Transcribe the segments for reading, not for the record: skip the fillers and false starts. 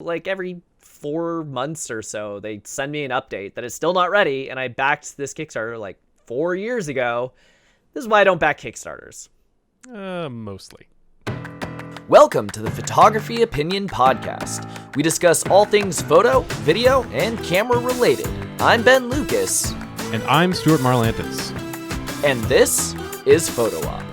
like every 4 months or so, they send me an update that it's still not ready, and I backed this Kickstarter like 4 years ago. This is why I don't back Kickstarters. Mostly. Welcome to the Photography Opinion Podcast. We discuss all things photo, video, and camera related. I'm Ben Lucas. And I'm Stuart Marlantis. And this is Photo Op.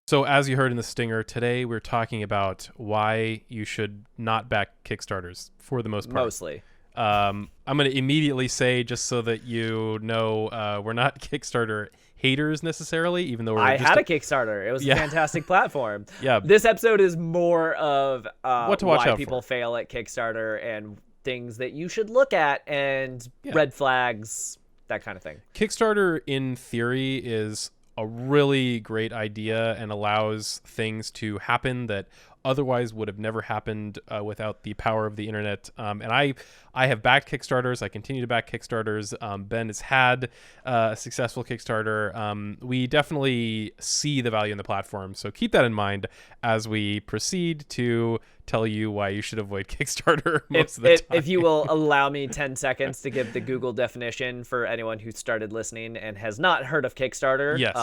So as you heard in the stinger, today we're talking about why you should not back Kickstarters for the most part. Mostly. I'm going to immediately say, just so that you know, we're not Kickstarter haters necessarily, even though I had a Kickstarter. It was a fantastic platform. Yeah. This episode is more of what to watch why out people for. fail at Kickstarter and things that you should look at and red flags, that kind of thing. Kickstarter, in theory, is a really great idea and allows things to happen that otherwise would have never happened without the power of the internet. And I have backed Kickstarters. I continue to back Kickstarters. Ben has had a successful Kickstarter. We definitely see the value in the platform. So keep that in mind as we proceed to tell you why you should avoid Kickstarter most of the time. If you will allow me 10 seconds to give the Google definition for anyone who started listening and has not heard of Kickstarter. Yes.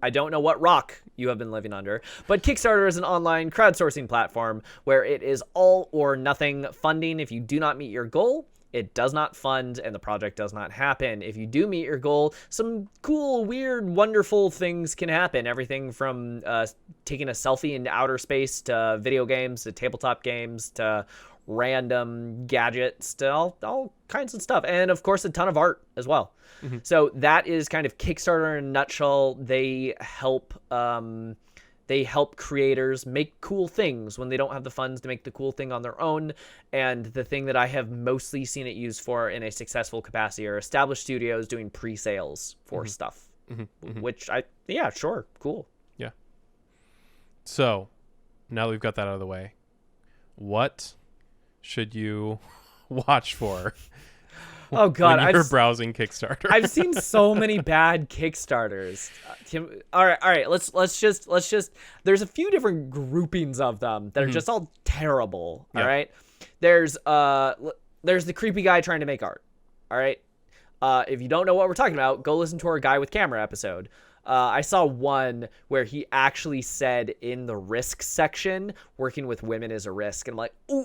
I don't know what rock you have been living under, but Kickstarter is an online crowdsourcing platform where it is all or nothing funding. If you do not meet your goal, it does not fund and the project does not happen. If you do meet your goal, some cool, weird, wonderful things can happen. Everything from taking a selfie in outer space to video games to tabletop games to random gadgets to all kinds of stuff. And of course, a ton of art as well. Mm-hmm. So that is kind of Kickstarter in a nutshell. They help creators make cool things when they don't have the funds to make the cool thing on their own. And the thing that I have mostly seen it used for in a successful capacity are established studios doing pre-sales for stuff, which sure, cool. Yeah. So now that we've got that out of the way, what should you watch for? Oh God! When you're browsing Kickstarter. I've seen so many bad Kickstarters. All right. Let's just. There's a few different groupings of them that are just all terrible. All right. There's the creepy guy trying to make art. All right. If you don't know what we're talking about, go listen to our Guy with Camera episode. I saw one where he actually said in the risk section, working with women is a risk. And I'm like, no.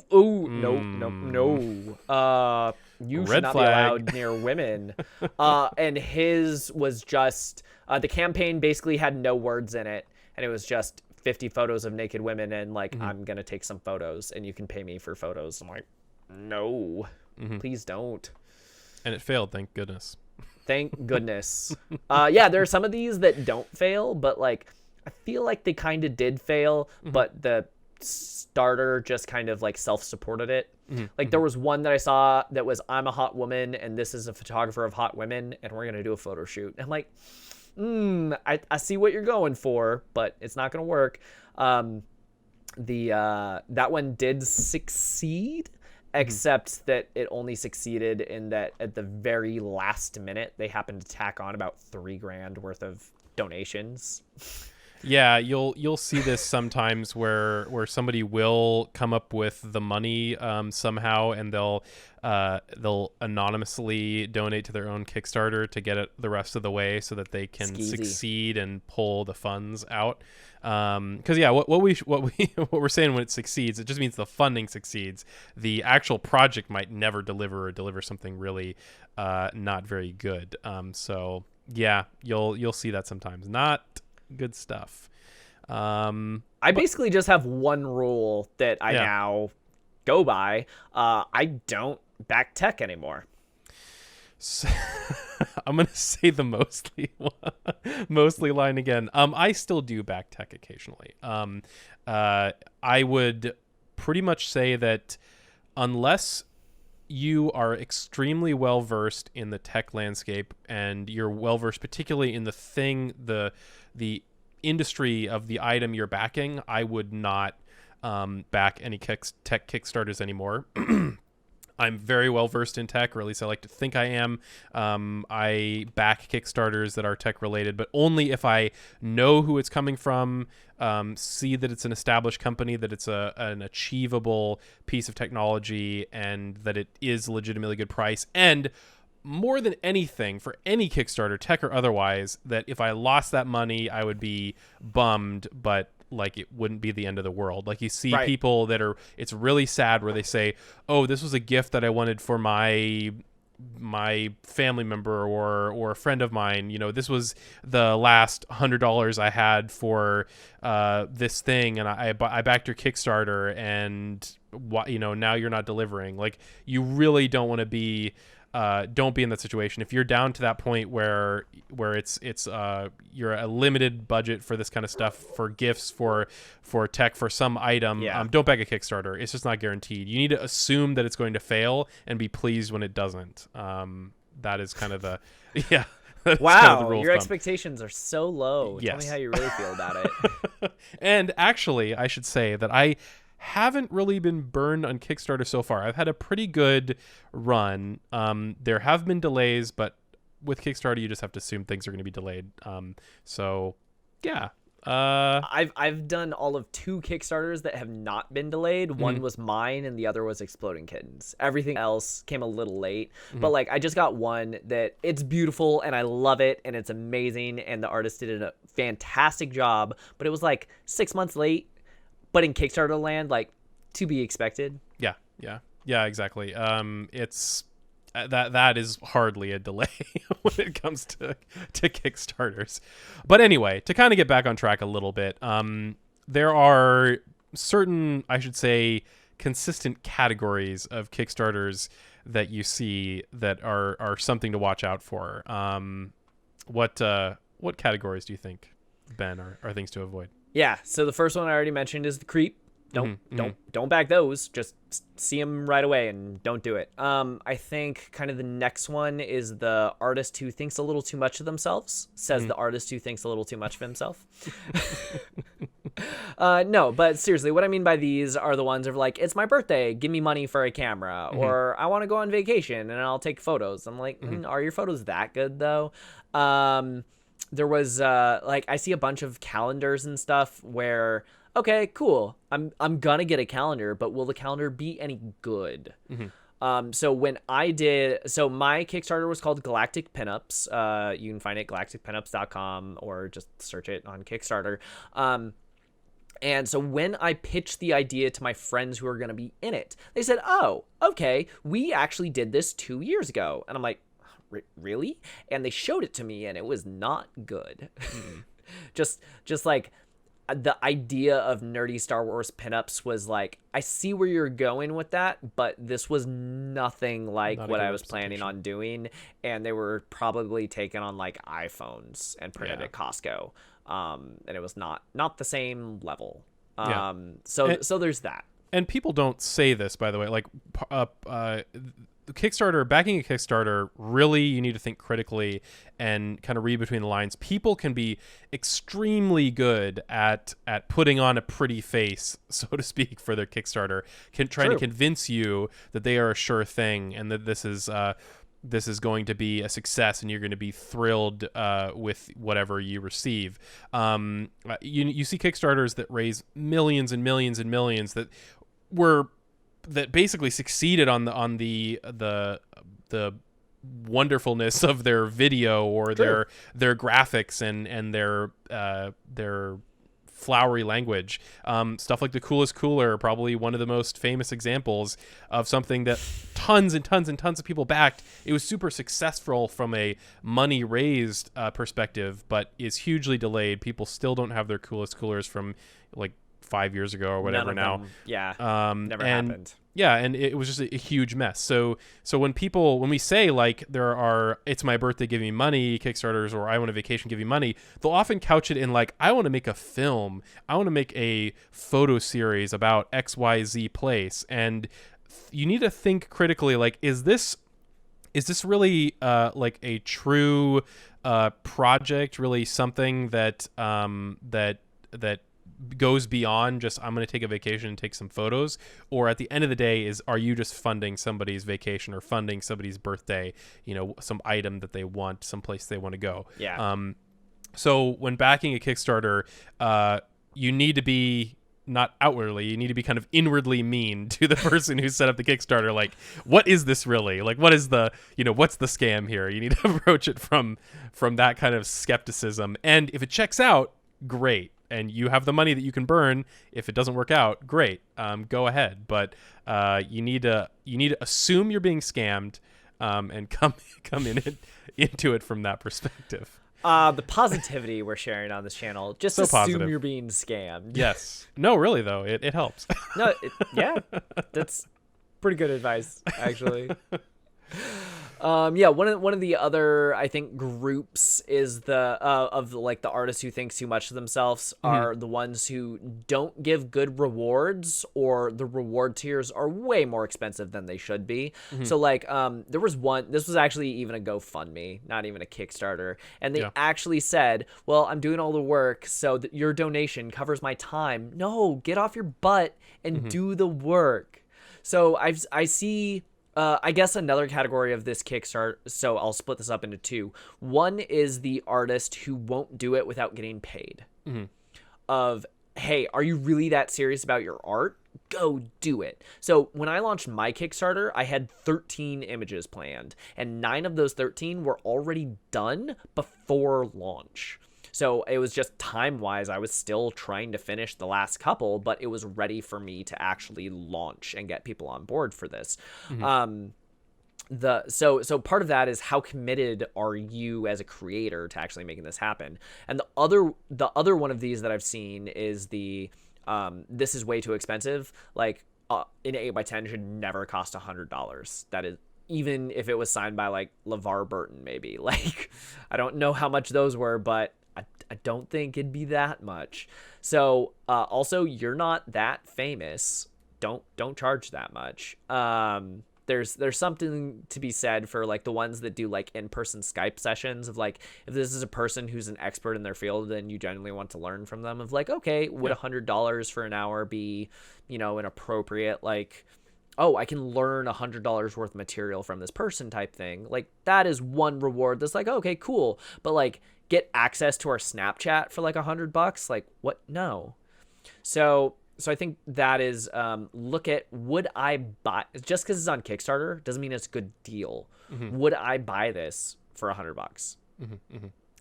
You should not be allowed near women. And his was just, the campaign basically had no words in it. And it was just 50 photos of naked women and like, I'm going to take some photos and you can pay me for photos. I'm like, no, please don't. And it failed, thank goodness. Thank goodness. There are some of these that don't fail, but like I feel like they kind of did fail, but the starter just kind of like self-supported it. Like there was one that I saw that was I'm a hot woman and this is a photographer of hot women and we're going to do a photo shoot. And I'm like, I see what you're going for, but it's not going to work. That one did succeed. Except that it only succeeded in that at the very last minute, they happened to tack on about $3,000 worth of donations. Yeah, you'll see this sometimes where somebody will come up with the money somehow, and they'll anonymously donate to their own Kickstarter to get it the rest of the way so that they can succeed and pull the funds out. Because what we're saying when it succeeds, it just means the funding succeeds. The actual project might never deliver or deliver something really not very good. So yeah, you'll see that sometimes. Not good stuff. I basically just have one rule that I now go by. I don't back tech anymore. So, I'm gonna say the mostly line again. I still do back tech occasionally. I would pretty much say that unless you are extremely well versed in the tech landscape and you're well versed particularly in the industry of the item you're backing, I would not back any tech Kickstarters anymore. I'm very well versed in tech, or at least I like to think I am. I back Kickstarters that are tech related, but only if I know who it's coming from, see that it's an established company, that it's an achievable piece of technology, and that it is legitimately good price. And more than anything, for any Kickstarter, tech or otherwise, that if I lost that money, I would be bummed, but like it wouldn't be the end of the world. Like you see people that are, it's really sad where they say, oh, this was a gift that I wanted for my family member or a friend of mine. You know, this was the last $100 I had for this thing, and I backed your Kickstarter, and you know, now you're not delivering. Like, you really don't want to be don't be in that situation. If you're down to that point where it's you're a limited budget for this kind of stuff, for gifts, for tech, for some item, don't back a Kickstarter. It's just not guaranteed. You need to assume that it's going to fail and be pleased when it doesn't. That is kind of the Wow, kind of the rule of your thumb. Expectations are so low. Yes. Tell me how you really feel about it. And actually, I should say that I haven't really been burned on Kickstarter so far. I've had a pretty good run. There have been delays, but with Kickstarter, you just have to assume things are going to be delayed. So yeah. I've done all of 2 Kickstarters that have not been delayed. One was mine and the other was Exploding Kittens. Everything else came a little late. But like, I just got one that it's beautiful and I love it and it's amazing and the artist did a fantastic job, but it was like 6 months late. But in Kickstarter land, like, to be expected. Yeah, exactly. It's that is hardly a delay when it comes to Kickstarters. But anyway, to kind of get back on track a little bit, there are certain, I should say, consistent categories of Kickstarters that you see that are something to watch out for. What categories do you think, Ben, are things to avoid? Yeah, so the first one I already mentioned is the creep. Don't back those. Just see them right away and don't do it. I think kind of the next one is the artist who thinks a little too much of themselves. Says the artist who thinks a little too much of himself. No, but seriously, what I mean by these are the ones of like, it's my birthday, give me money for a camera, or I want to go on vacation and I'll take photos. I'm like, are your photos that good though? There was like, I see a bunch of calendars and stuff where, okay, cool, I'm gonna get a calendar, but will the calendar be any good? So when I did, so my Kickstarter was called Galactic Pinups. You can find it galacticpinups.com or just search it on Kickstarter. And so when I pitched the idea to my friends who are going to be in it, they said, oh, okay, we actually did this 2 years ago. And I'm like, really? And they showed it to me and it was not good. just like the idea of nerdy Star Wars pinups was like, I see where you're going with that, but this was nothing like what I was planning on doing. And they were probably taken on like iPhones and printed at Costco. And it was not the same level. So there's that. And people don't say this, by the way, like, Kickstarter, backing a Kickstarter, really, you need to think critically and kind of read between the lines. People can be extremely good at putting on a pretty face, so to speak, for their Kickstarter, trying to convince you that they are a sure thing and that this is going to be a success and you're going to be thrilled with whatever you receive. You see Kickstarters that raise millions and millions and millions that basically succeeded on the wonderfulness of their video or their graphics and their flowery language. Stuff like The Coolest Cooler, probably one of the most famous examples of something that tons and tons and tons of people backed. It was super successful from a money raised perspective, but is hugely delayed. People still don't have their Coolest Coolers from like 5 years ago or whatever now. Never happened. Yeah, and it was just a huge mess. So when we say like there are it's my birthday, give me money Kickstarters, or I want a vacation, give me money, they'll often couch it in like, I want to make a film, I want to make a photo series about XYZ place, and you need to think critically, like, is this really like a true project, really something that goes beyond just I'm going to take a vacation and take some photos, or at the end of the day are you just funding somebody's vacation or funding somebody's birthday, some item that they want, some place they want to go. Yeah. So when backing a Kickstarter, you need to be not outwardly, you need to be kind of inwardly mean to the person who set up the Kickstarter. Like, what is this really? Like, what is the, what's the scam here? You need to approach it from that kind of skepticism. And if it checks out, great. And you have the money that you can burn. If it doesn't work out, great. Go ahead. But you need to assume you're being scammed, and come into it from that perspective. The positivity we're sharing on this channel. Just so assume positive. You're being scammed. Yes. No, really though, it helps. No, yeah, that's pretty good advice, actually. One of the other, I think, groups is the artists who think too much of themselves are the ones who don't give good rewards, or the reward tiers are way more expensive than they should be. So there was one, this was actually even a GoFundMe, not even a Kickstarter, and they actually said, well, I'm doing all the work so that your donation covers my time. No, get off your butt and do the work. So I see. I guess another category of this Kickstarter, so I'll split this up into two. One is the artist who won't do it without getting paid. Of, hey, are you really that serious about your art? Go do it. So when I launched my Kickstarter, I had 13 images planned, and 9 of those 13 were already done before launch. So it was just time-wise, I was still trying to finish the last couple, but it was ready for me to actually launch and get people on board for this. So part of that is how committed are you as a creator to actually making this happen? And the other one of these that I've seen is the this is way too expensive. Like an 8x10 should never cost $100. That is, even if it was signed by like LeVar Burton, maybe. Like, I don't know how much those were, but I don't think it'd be that much. So also, you're not that famous. Don't charge that much. There's something to be said for like the ones that do like in-person Skype sessions of like, if this is a person who's an expert in their field and you genuinely want to learn from them, of like, okay, would $100 for an hour be, an appropriate, like, oh, I can learn $100 worth of material from this person type thing. Like, that is one reward that's like, okay, cool. But like, get access to our Snapchat for like $100. Like, what? No. So I think that is, look at, would I buy, just because it's on Kickstarter doesn't mean it's a good deal. Would I buy this for $100?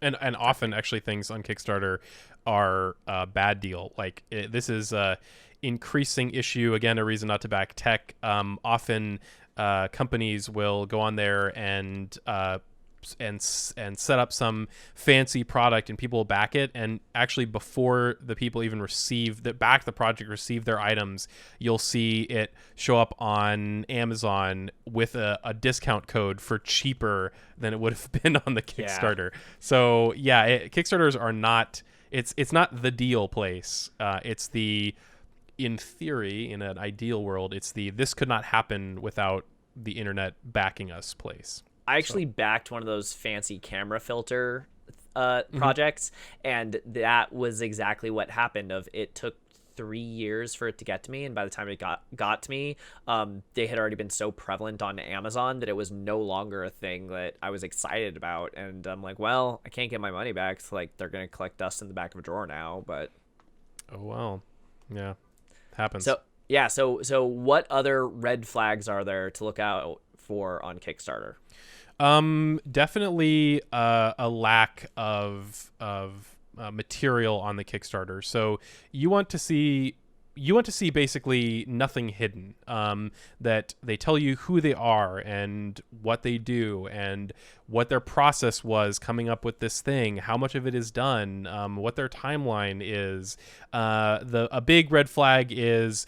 And often actually things on Kickstarter are a bad deal. Like this is a increasing issue. Again, a reason not to back tech. Often companies will go on there and set up some fancy product, and people will back it, and actually before the people even receive their items, you'll see it show up on Amazon with a discount code for cheaper than it would have been on the Kickstarter. So Kickstarters are not, it's not the deal place. It's the, in theory, in an ideal world, it's the, this could not happen without the internet backing us place. I actually backed one of those fancy camera filter projects, and that was exactly what happened. Of it took 3 years for it to get to me, and by the time it got to me, they had already been so prevalent on Amazon that it was no longer a thing that I was excited about. And I'm like, well, I can't get my money back. It's like they're gonna collect dust in the back of a drawer now. But oh well, yeah, happens. So what other red flags are there to look out for on Kickstarter? Definitely a lack of material on the Kickstarter. So you want to see basically nothing hidden. That they tell you who they are and what they do and what their process was coming up with this thing, how much of it is done, what their timeline is. A big red flag is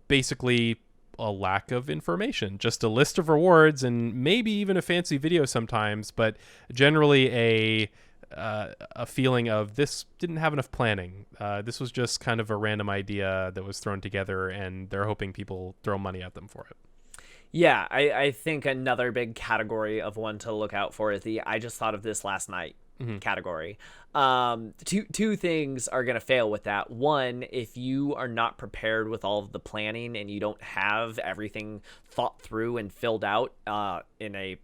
basically a lack of information, just a list of rewards and maybe even a fancy video sometimes, but generally a feeling of this didn't have enough planning. This was just kind of a random idea that was thrown together, and they're hoping people throw money at them for it. Yeah, I think another big category of one to look out for is the I just thought of this last night category. Two things are going to fail with that. One, if you are not prepared with all of the planning and you don't have everything thought through and filled out in a,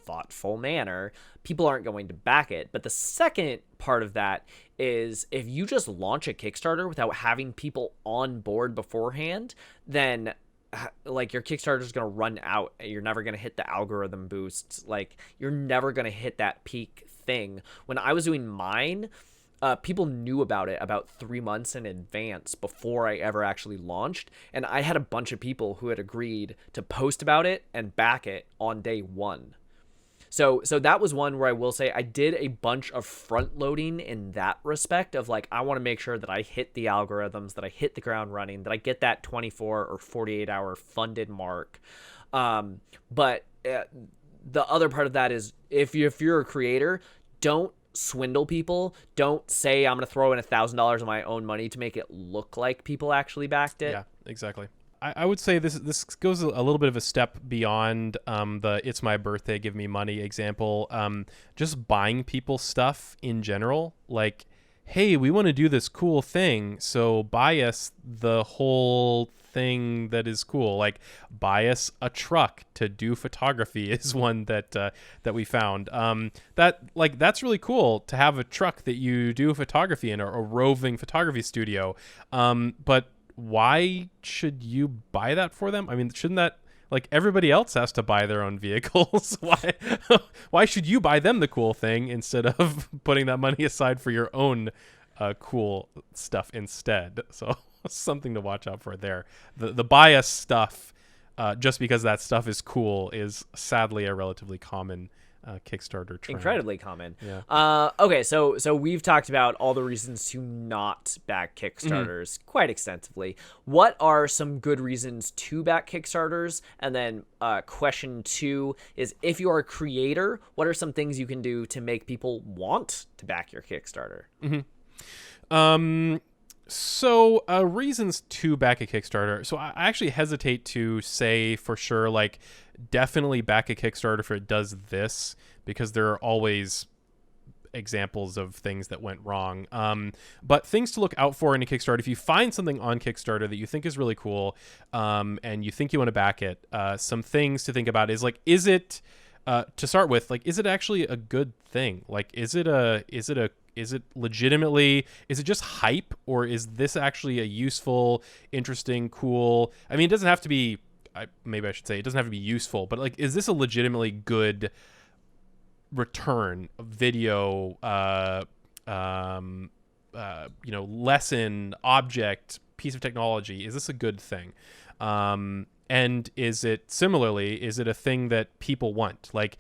thoughtful manner, people aren't going to back it. But the second part of that is if you just launch a Kickstarter without having people on board beforehand, then like your Kickstarter is going to run out. You're never going to hit the algorithm boosts. Like you're never going to hit that peak thing. When I was doing mine, people knew about it about 3 months in advance before I ever actually launched. And I had a bunch of people who had agreed to post about it and back it on day one. So that was one where I will say I did a bunch of front loading in that respect of like, I want to make sure that I hit the algorithms, that I hit the ground running, that I get that 24 or 48 hour funded mark. But the other part of that is if you're a creator, don't swindle people. Don't say I'm going to throw in $1,000 of my own money to make it look like people actually backed it. Yeah, exactly. I would say this goes a little bit of a step beyond the "it's my birthday, give me money" example. Just buying people stuff in general, like, hey, we want to do this cool thing, so buy us the whole thing that is cool. Like, buy us a truck to do photography is one that we found. That's really cool to have a truck that you do photography in, or a roving photography studio. But why should you buy that for them? I mean, shouldn't that, like, everybody else has to buy their own vehicles? Why should you buy them the cool thing instead of putting that money aside for your own cool stuff instead? So something to watch out for there. The bias stuff, just because that stuff is cool, is sadly a relatively common Kickstarter trend. Incredibly common. Yeah. Okay, so we've talked about all the reasons to not back Kickstarters quite extensively. What are some good reasons to back Kickstarters? And then question 2 is, if you are a creator, what are some things you can do to make people want to back your Kickstarter? So reasons to back a Kickstarter. So I actually hesitate to say for sure, like, definitely back a Kickstarter if it does this, because there are always examples of things that went wrong. But things to look out for in a Kickstarter: if you find something on Kickstarter that you think is really cool, and you think you want to back it, some things to think about is, like, is it, to start with, like, is it actually a good thing? Like, is it legitimately, is it just hype, or is this actually a useful, interesting, cool? I mean, it doesn't have to be, maybe I should say, it doesn't have to be useful, but, like, is this a legitimately good return video, lesson, object, piece of technology? Is this a good thing? And is it a thing that people want? Like,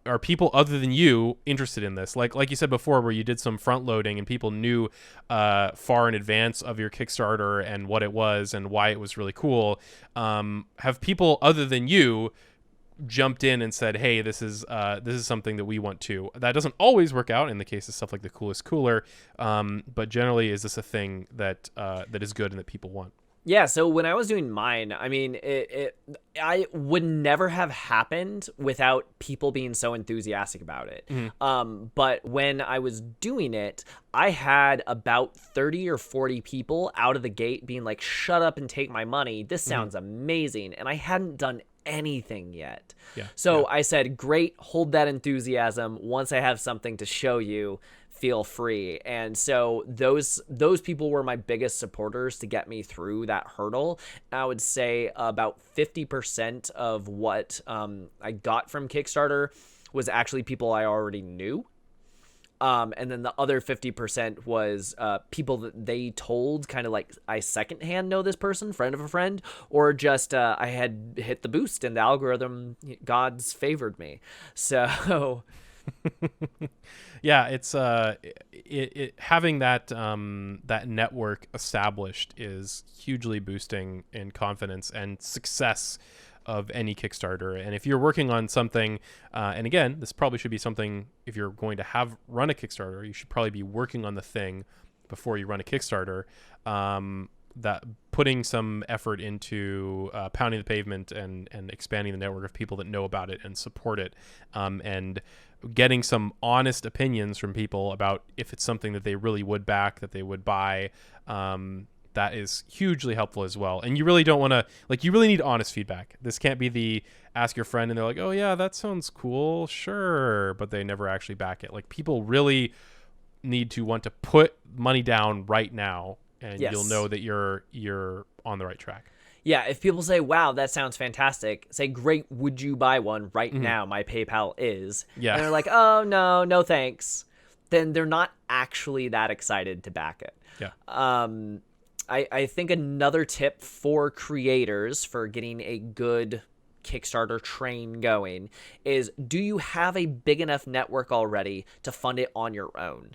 are people other than you interested in this? Like you said before, where you did some front loading and people knew far in advance of your Kickstarter and what it was and why it was really cool. Have people other than you jumped in and said, hey, this is something that we want to? That doesn't always work out in the case of stuff like the Coolest Cooler, but generally, is this a thing that is good and that people want? Yeah, so when I was doing mine, I mean, I would never have happened without people being so enthusiastic about it. But when I was doing it, I had about 30 or 40 people out of the gate being like, shut up and take my money. This sounds amazing. And I hadn't done anything yet. So I said, great, hold that enthusiasm. Once I have something to show you, feel free. And so those people were my biggest supporters to get me through that hurdle. I would say about 50% of what I got from Kickstarter was actually people I already knew. And then the other 50% was people that they told, kind of like, I secondhand know this person, friend of a friend, or just I had hit the boost and the algorithm gods favored me. So yeah, it's having that network established is hugely boosting in confidence and success of any Kickstarter. And if you're working on something, and again, this probably should be something, if you're going to run a Kickstarter, you should probably be working on the thing before you run a Kickstarter. That putting some effort into pounding the pavement and expanding the network of people that know about it and support it, and getting some honest opinions from people about if it's something that they really would back, that they would buy. That is hugely helpful as well. And you really don't want to, like, you really need honest feedback. This can't be the ask your friend and they're like, oh yeah, that sounds cool, sure, but they never actually back it. Like, people really need to want to put money down right now, and you'll know that you're on the right track. Yeah, if people say, wow, that sounds fantastic, say, great, would you buy one right now? My PayPal is. Yeah. And they're like, oh, no thanks. Then they're not actually that excited to back it. Yeah. I think another tip for creators for getting a good Kickstarter train going is, do you have a big enough network already to fund it on your own?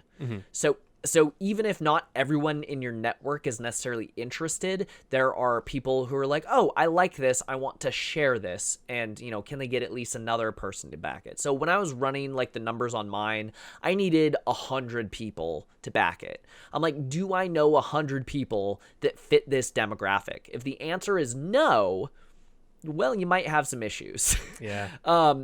So even if not everyone in your network is necessarily interested, there are people who are like, oh, I like this, I want to share this, and, you know, can they get at least another person to back it? So when I was running like the numbers on mine, I needed 100 people to back it. I'm like, do I know 100 people that fit this demographic? If the answer is no, well, you might have some issues. Yeah.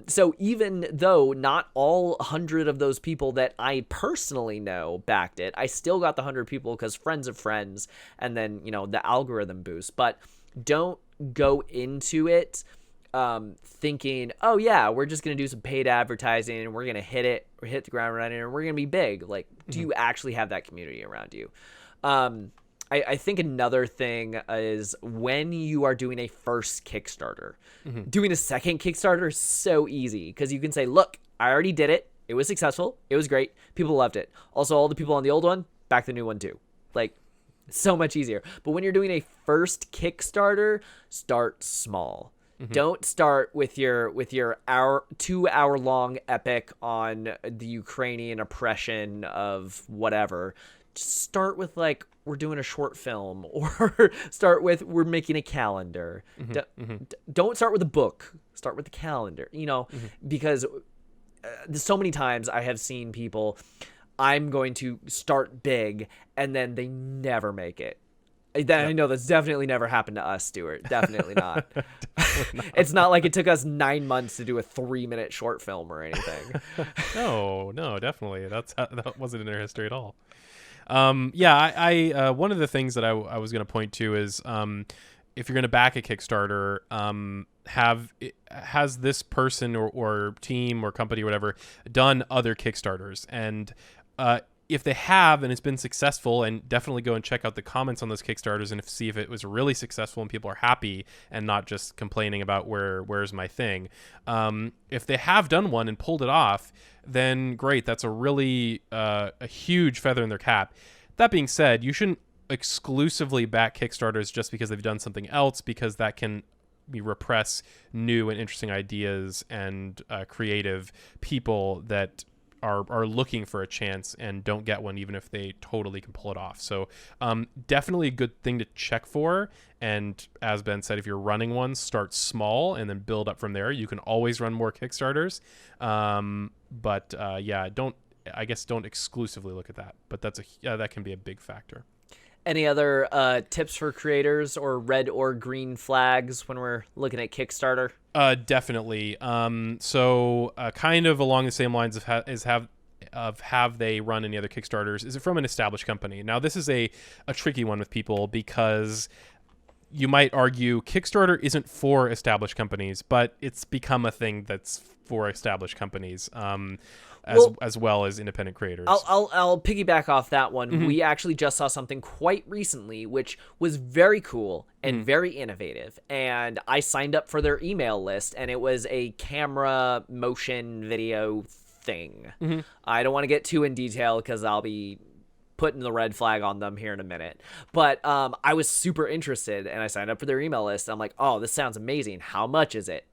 So even though not all 100 of those people that I personally know backed it, I still got the 100 people because friends of friends, and then, you know, the algorithm boost. But don't go into it thinking, oh yeah, we're just going to do some paid advertising and we're going to hit the ground running and we're going to be big. Like, do you actually have that community around you? I think another thing is, when you are doing a first Kickstarter, doing a second Kickstarter is so easy, because you can say, look, I already did it. It was successful. It was great. People loved it. Also, all the people on the old one, back the new one too. Like, so much easier. But when you're doing a first Kickstarter, start small. Don't start with your 2-hour long epic on the Ukrainian oppression of whatever. Just start with, like, we're doing a short film, or start with, we're making a calendar. Don't start with a book. Start with the calendar, you know, because so many times I have seen people, I'm going to start big, and then they never make it. I know that's definitely never happened to us, Stuart. Definitely not. Definitely not. It's not like it took us 9 months to do a 3-minute short film or anything. No, definitely. That wasn't in their history at all. I one of the things that I was going to point to is, if you're going to back a Kickstarter, has this person or team or company or whatever done other Kickstarters? And if they have, and it's been successful, and definitely go and check out the comments on those Kickstarters and see if it was really successful and people are happy and not just complaining about where's my thing. If they have done one and pulled it off, then great. That's a really a huge feather in their cap. That being said, you shouldn't exclusively back Kickstarters just because they've done something else, because that can repress new and interesting ideas and creative people that are looking for a chance and don't get one, even if they totally can pull it off. So definitely a good thing to check for. And as Ben said, if you're running one, start small and then build up from there. You can always run more Kickstarters. Don't exclusively look at that. But that can be a big factor. Any other tips for creators, or red or green flags when we're looking at Kickstarter? Definitely. So kind of along the same lines have they run any other Kickstarters? Is it from an established company? Now, this is a tricky one with people, because you might argue Kickstarter isn't for established companies, but it's become a thing that's for established companies. As well as independent creators. I'll piggyback off that one. We actually just saw something quite recently, which was very cool and very innovative. And I signed up for their email list, and it was a camera motion video thing. I don't want to get too in detail because I'll be putting the red flag on them here in a minute. But I was super interested, and I signed up for their email list. I'm like, oh, this sounds amazing. How much is it?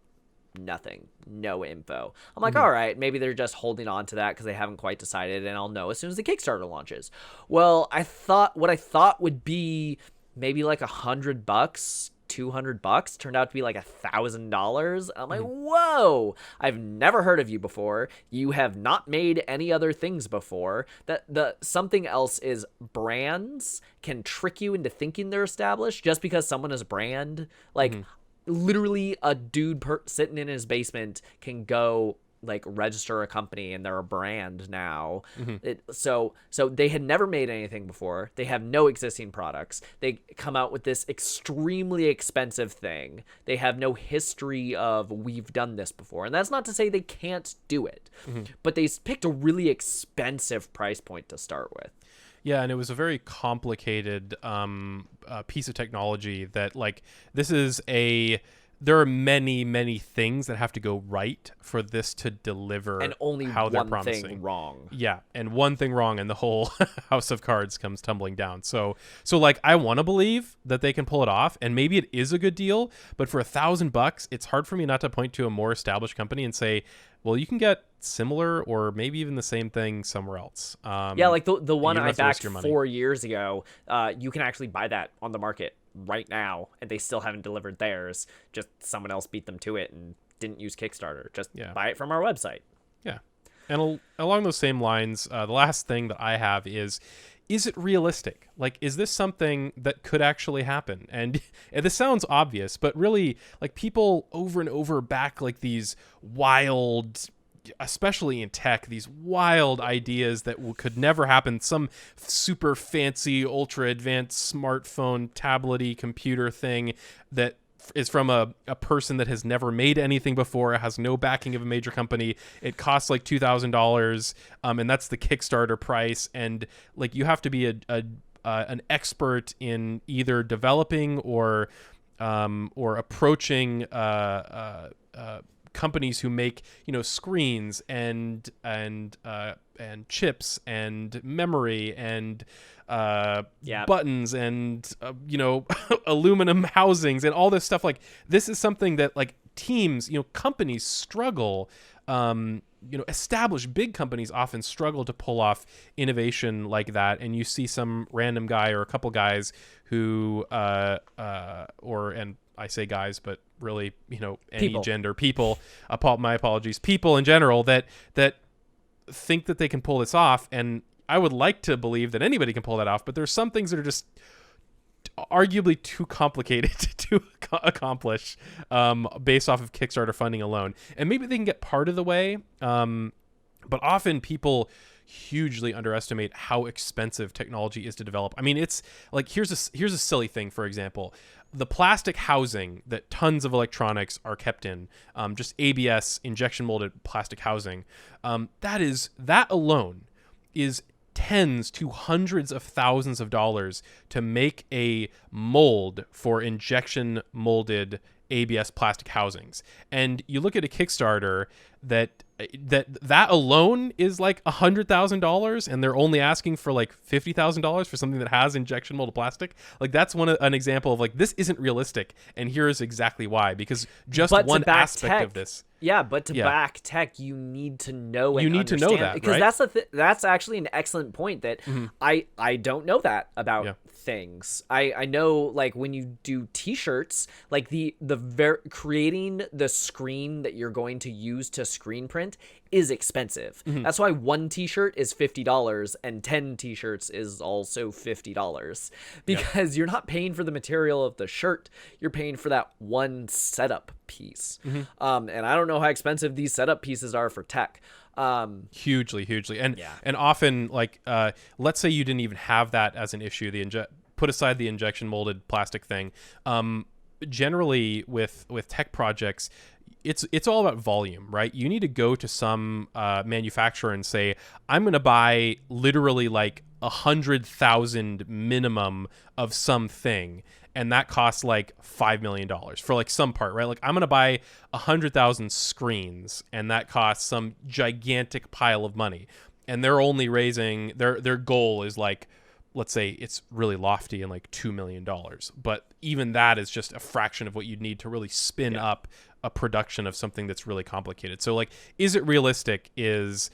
Nothing. No info. I'm like, all right, maybe they're just holding on to that because they haven't quite decided, and I'll know as soon as the Kickstarter launches. Well, I thought would be maybe like $100, $200 turned out to be like $1,000. I'm like, whoa, I've never heard of you before. You have not made any other things before. Something else is, brands can trick you into thinking they're established just because someone is a brand. Like, literally a dude sitting in his basement can go like register a company and they're a brand now. Mm-hmm. So they had never made anything before. They have no existing products. They come out with this extremely expensive thing. They have no history of we've done this before. And that's not to say they can't do it, but they picked a really expensive price point to start with. Yeah, and it was a very complicated piece of technology that, like, this is there are many, many things that have to go right for this to deliver, and only how they're one promising. thing wrong. Yeah, and one thing wrong, and the whole house of cards comes tumbling down. So like, I want to believe that they can pull it off, and maybe it is a good deal. But for $1,000, it's hard for me not to point to a more established company and say, well, you can get similar or maybe even the same thing somewhere else. Yeah, like the one I backed your money. 4 years ago, you can actually buy that on the market right now, and they still haven't delivered theirs. Just someone else beat them to it and didn't use Kickstarter. Just buy it from our website. Yeah. And along those same lines, the last thing that I have is it realistic? Like, is this something that could actually happen? And this sounds obvious, but really, like, people over and over back like these wild, especially in tech, these wild ideas that could never happen. Some super fancy, ultra advanced smartphone, tablet-y computer thing that is from a person that has never made anything before. It has no backing of a major company. It costs like $2,000, and that's the Kickstarter price. And like, you have to be an expert in either developing or approaching companies who make, screens and chips and memory and buttons and aluminum housings and all this stuff. Like, this is something that, like, teams, companies struggle. Established big companies often struggle to pull off innovation like that, and you see some random guy or a couple guys who and I say guys, but really, any gender people, my apologies, people in general that think that they can pull this off. And I would like to believe that anybody can pull that off, but there's some things that are just arguably too complicated to accomplish based off of Kickstarter funding alone. And maybe they can get part of the way, but often people hugely underestimate how expensive technology is to develop. I mean, it's like, here's a silly thing, for example. The plastic housing that tons of electronics are kept in, just ABS, injection molded plastic housing, that alone is tens to hundreds of thousands of dollars to make a mold for injection molded ABS plastic housings. And you look at a Kickstarter that alone is like $100,000, and they're only asking for like $50,000 for something that has injection molded plastic. Like, that's an example of, like, this isn't realistic, and here's exactly why. Because just one aspect of this. Yeah, but to back tech, you need to know and understand. To know that, because right? that's actually an excellent point that I don't know that about things. I know, like, when you do t-shirts, like creating the screen that you're going to use to screen print is expensive. That's why one t-shirt is $50 and 10 t-shirts is also $50, because you're not paying for the material of the shirt, you're paying for that one setup piece. And I don't know how expensive these setup pieces are for tech. Hugely, and often, like, let's say you didn't even have that as an issue, put aside the injection molded plastic thing. Generally with tech projects, it's all about volume, right? You need to go to some manufacturer and say, I'm going to buy literally like 100,000 minimum of something, and that costs like $5 million for like some part, right? Like, I'm going to buy 100,000 screens, and that costs some gigantic pile of money. And they're only raising, their goal is like, let's say it's really lofty and like $2 million. But even that is just a fraction of what you'd need to really spin up a production of something that's really complicated. So, like, is it realistic is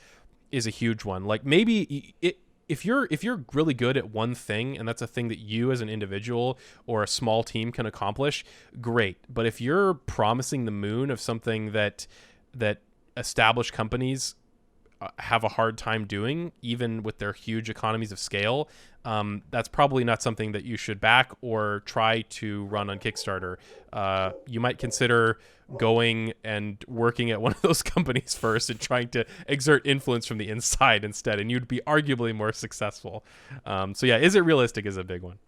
a huge one. Like, maybe if you're really good at one thing, and that's a thing that you as an individual or a small team can accomplish, great. But if you're promising the moon of something that established companies have a hard time doing, even with their huge economies of scale, that's probably not something that you should back or try to run on Kickstarter. You might consider going and working at one of those companies first and trying to exert influence from the inside instead, and you'd be arguably more successful. So yeah, is it realistic is a big one.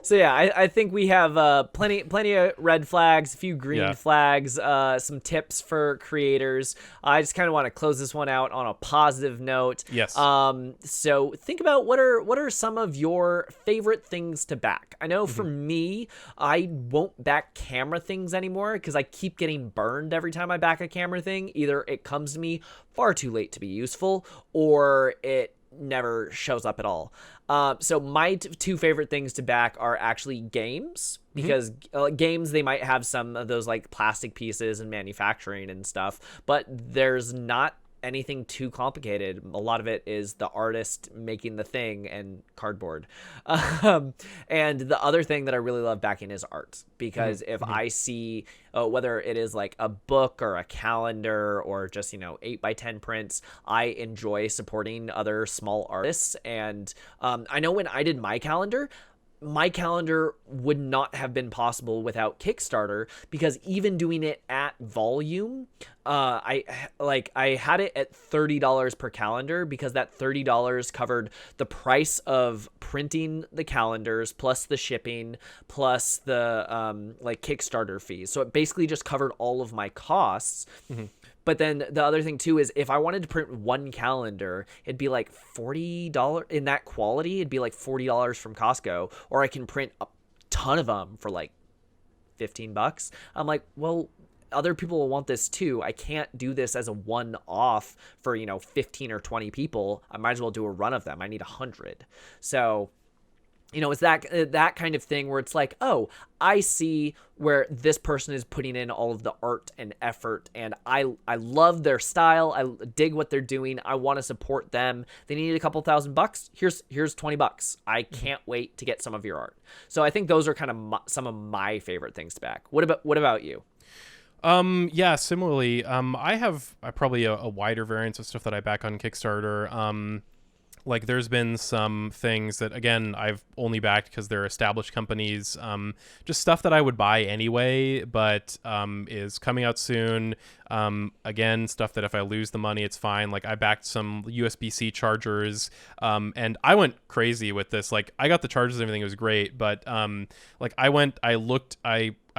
So yeah, I think we have plenty of red flags, a few green flags, some tips for creators. I just kind of want to close this one out on a positive note. Yes. So think about what are some of your favorite things to back. I know for me, I won't back camera things anymore because I keep getting burned every time I back a camera thing. Either it comes to me far too late to be useful, or it never shows up at all. So my two favorite things to back are actually games, because games, they might have some of those like plastic pieces and manufacturing and stuff, but there's not anything too complicated. A lot of it is the artist making the thing and cardboard. And the other thing that I really love backing is art, because if I see whether it is like a book or a calendar or just 8x10 prints, I enjoy supporting other small artists. And I know when I did my calendar would not have been possible without Kickstarter, because even doing it at volume, I had it at $30 per calendar, because that $30 covered the price of printing the calendars plus the shipping plus the Kickstarter fees. So it basically just covered all of my costs. But then the other thing too is if I wanted to print one calendar, it'd be like $40 in that quality. It'd be like $40 from Costco, or I can print a ton of them for like $15. I'm like, well, other people will want this too. I can't do this as a one-off for 15 or 20 people. I might as well do a run of them. I need 100. So it's that kind of thing where it's like, oh, I see where this person is putting in all of the art and effort, and I love their style. I dig what they're doing. I want to support them. They need a couple $1,000. Here's $20. I can't wait to get some of your art. So I think those are kind of some of my favorite things to back. What about you? Yeah, similarly, I have probably a wider variance of stuff that I back on Kickstarter. Like there's been some things that, again, I've only backed because they're established companies, just stuff that I would buy anyway, but is coming out soon. Again, stuff that if I lose the money, it's fine. Like I backed some USB-C chargers, and I went crazy with this. Like I got the chargers and everything, it was great, but I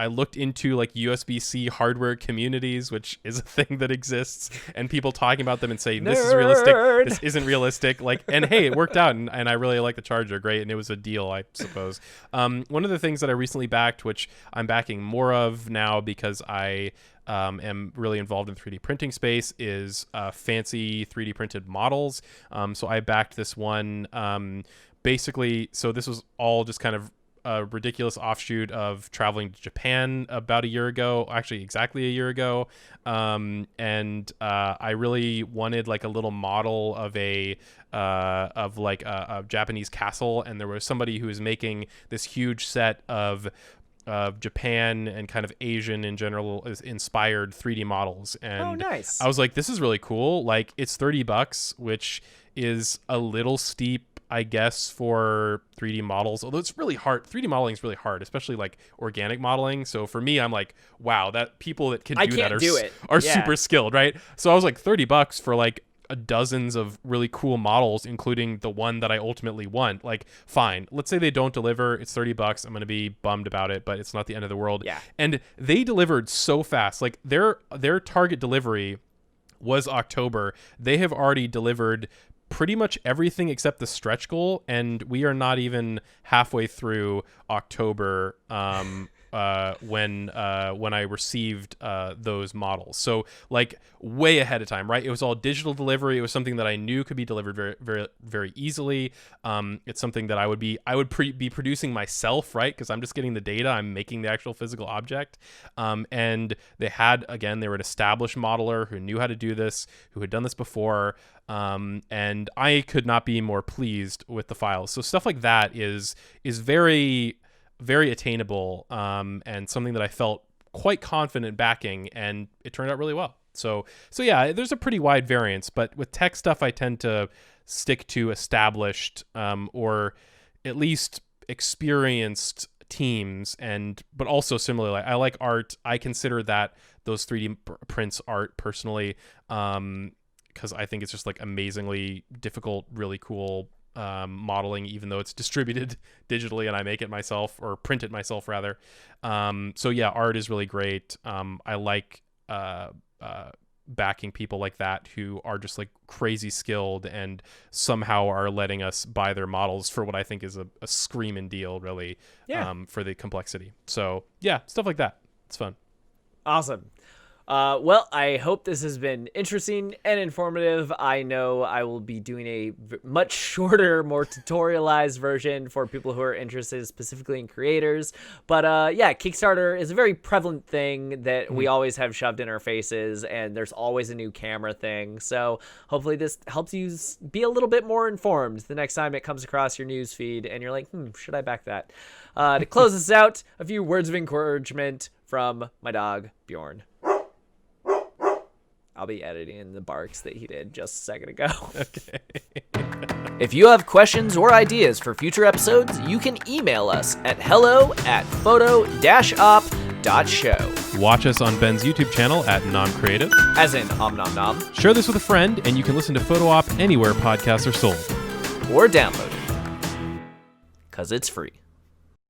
looked into like USB-C hardware communities, which is a thing that exists, and people talking about them and saying, this is realistic, this isn't realistic. Like, and hey, it worked out, and I really like the charger, great, and it was a deal, I suppose. One of the things that I recently backed, which I'm backing more of now because I am really involved in 3D printing space, is fancy 3D printed models. So I backed this one, basically, so this was all just kind of a ridiculous offshoot of traveling to Japan about a year ago, actually exactly a year ago, and I really wanted like a little model of a Japanese castle, and there was somebody who was making this huge set of Japan and kind of Asian in general inspired 3D models, and nice. I was like, this is really cool. Like it's $30, which is a little steep, I guess, for 3D models, although it's really hard. 3D modeling is really hard, especially like organic modeling. So for me, I'm like, wow, that people that can do that are super skilled, right? So I was like, $30 for like dozens of really cool models, including the one that I ultimately want. Like, fine, let's say they don't deliver, it's $30. I'm going to be bummed about it, but it's not the end of the world. Yeah. And they delivered so fast. Like their target delivery was October. They have already delivered pretty much everything except the stretch goal, and we are not even halfway through October when I received those models. So like way ahead of time, right? It was all digital delivery. It was something that I knew could be delivered very, very, very easily. It's something that I would be producing myself, right? Because I'm just getting the data. I'm making the actual physical object. And they were an established modeler who knew how to do this, who had done this before. And I could not be more pleased with the files. So stuff like that is very, very attainable, and something that I felt quite confident backing, and it turned out really well. So yeah, there's a pretty wide variance, but with tech stuff, I tend to stick to established or at least experienced teams, but also similarly, I like art. I consider that those 3D prints art personally, because I think it's just like amazingly difficult, really cool modeling, even though it's distributed digitally and I make it myself, or print it myself rather. So yeah, art is really great. I like backing people like that who are just like crazy skilled and somehow are letting us buy their models for what I think is a screaming deal, really. For the complexity. So yeah, stuff like that. It's fun. Awesome. Well, I hope this has been interesting and informative. I know I will be doing a much shorter, more tutorialized version for people who are interested specifically in creators. But yeah, Kickstarter is a very prevalent thing that we always have shoved in our faces, and there's always a new camera thing. So hopefully this helps you be a little bit more informed the next time it comes across your news feed and you're like, should I back that? To close this out, a few words of encouragement from my dog, Bjorn. I'll be editing in the barks that he did just a second ago. Okay. If you have questions or ideas for future episodes, you can email us at hello@photo-op.show. Watch us on Ben's YouTube channel at Non-Creative. As in Om Nom Nom. Share this with a friend, and you can listen to Photo Op anywhere podcasts are sold. Or download it. 'Cause it's free.